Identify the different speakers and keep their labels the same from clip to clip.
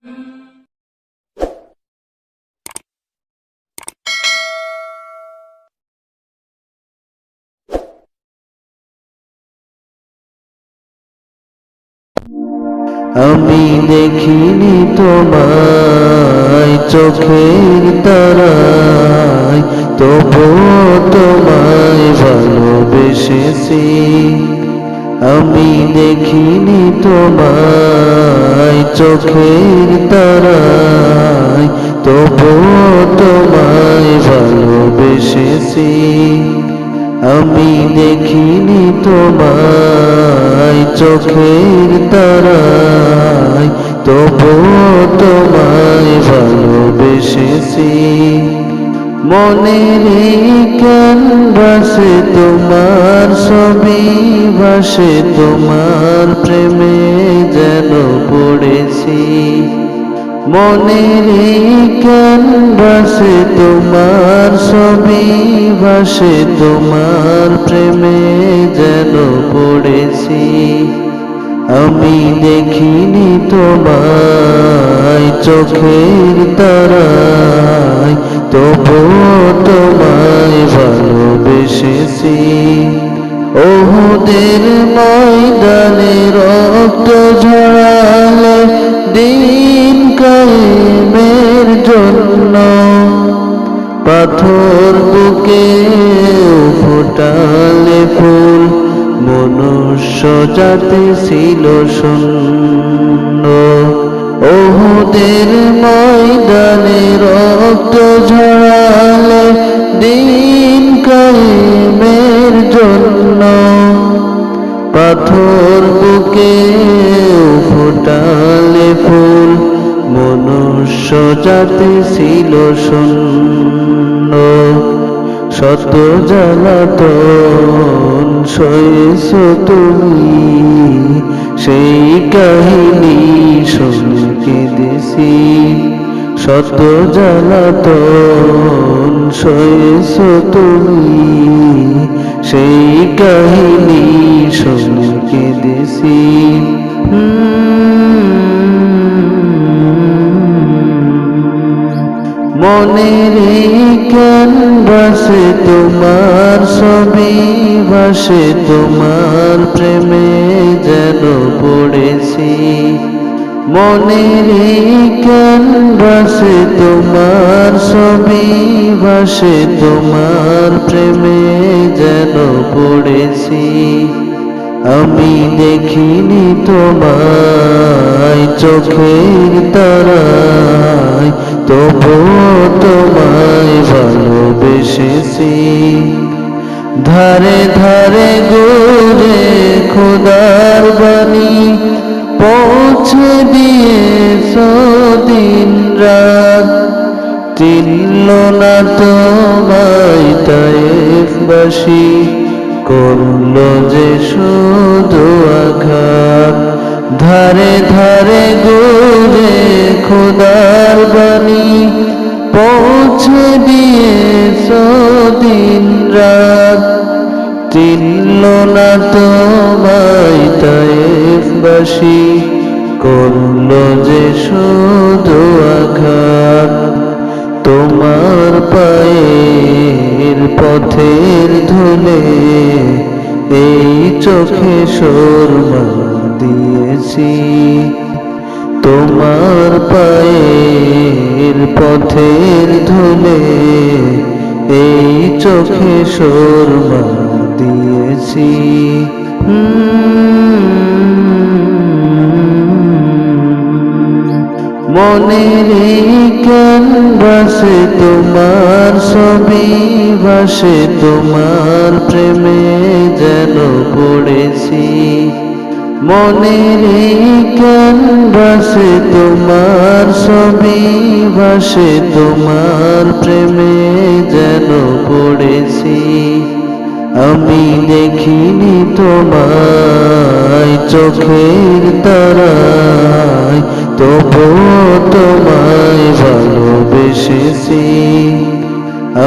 Speaker 1: আমি দেখিনি তোমায় চোখের তারায়, তবুও তোমায় ভালোবেসেছি। আমি দেখিনি তোমায় চোখের তারায়, তবুও তোমায় ভালোবেসেছি। আমি দেখিনি তোমায় চোখের তারায়, তবুও তোমায় ভালোবেসেছি। মনের ক্যানভাসে তোমার ছবি ভাসে, তোমার প্রেমে যেন পড়েছি। মনের ক্যানভাসে তোমার ছবি ভাসে, তোমার প্রেমে যেন পড়েছি। আমি দেখিনি তোমায় চোখের তারায়, তবুও তোমায় ভালোবেসেছি। ওহুদের ময়দানে রক্ত ঝরালে দিন কায়েমের জন্য, পাথর বুকে ফোটালে ফুল, মনুষ্য জাতি ছিল শূন্য। ওহুদের ময়দানে রক্ত ঝরালে দিন কায়েমের জন্য, পাথর বুকে ফোটালে ফুল, মনুষ্য জাতি ছিল শূন্য। শত জ্বালাতন সয়েছ তুমি, সেই কাহিনী শুনে কেঁদেছি। শত জ্বালাতন সয়েছ তুমি, সেই কাহিনী শুনে কেঁদেছি। মনের ক্যানভাসে তোমার ছবি ভাসে, তোমার প্রেমে যেন পড়েছি। মনের ক্যানভাসে তোমার ছবি ভাসে, তোমার প্রেমে যেন পড়েছি। আমি দেখিনি তোমায় চোখের তারায়, তবুও তোমায় ভালোবেসেছি। ধারে ধারে ঘুরে খোদার বাণী পৌঁছে দিয়েছ দিন রাত, চিনল না তোমায় তায়েফবাসী, করল যে শুধু আঘাত। ধারে ধারে ঘুরে খোদার বাণী পৌঁছে দিয়েছ দিন রাত, চিনল না তোমায় তায়েফবাসী, করল যে শুধু আঘাত। তোমার পায়ের পথের ধুলে এই চোখে সুরমা দিয়েছি। তোমার পায়ের পথের ধুলে এই চোখে সুরমা দিয়েছি। মনের ক্যানভাসে তোমার ছবি ভাসে, তোমার প্রেমে যেন পড়েছি। মনের ক্যানভাসে তোমার ছবি ভাসে, তোমার প্রেমে যেন পড়েছি। আমি দেখিনি তোমায় চোখের তারায়, তবুও তোমায় ভালোবেসেছি।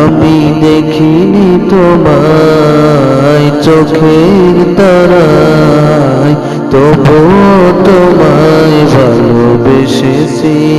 Speaker 1: আমি দেখিনি তোমায় চোখের তারায়, তবুও তোমায় ভালোবেসেছি।